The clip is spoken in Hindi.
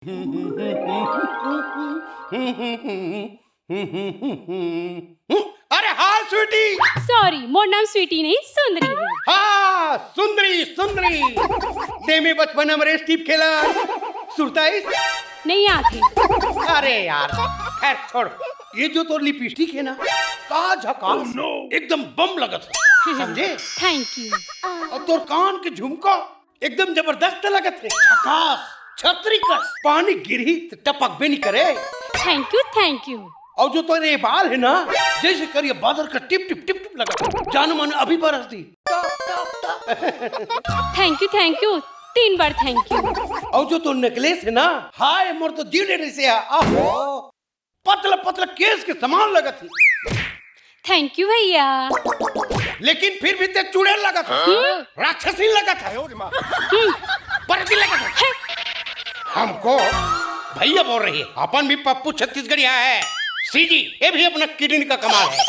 अरे हाँ स्वीटी। सॉरी, मोर नाम स्वीटी नहीं सुंदरी है। हाँ सुंदरी सुंदरी। ते में बचपन में स्टीप खेला सुरताई नहीं आते। अरे यार खैर छोड़। ये जो तो लिपस्टिक है ना का झकास एकदम बम लगत है समझे। Thank you. और तोर कान के झुमका एकदम जबरदस्त लगत है झकास छतरी कस पानी गिरी तो टपक भी नहीं करे। Thank you thank you. और जो तेरे बाल है ना जैसे करिए बादल का टिप टिप टिप टिप लगा जान मन अभी बरस दी। थैंक यू 3 बार थैंक यू। और जो तो नेकलेस है ना हाय मोर तो जीने से आहो पतला पतला केस के समान लगा थी। थैंक यू भैया। लेकिन फिर भी ते चुड़ैल लगा था राक्षसी लगा था परती लगा था। हमको भैया बोल रही है अपन भी पप्पू छत्तीसगढ़िया है सीजी ये भी अपना किडनी का कमाल है।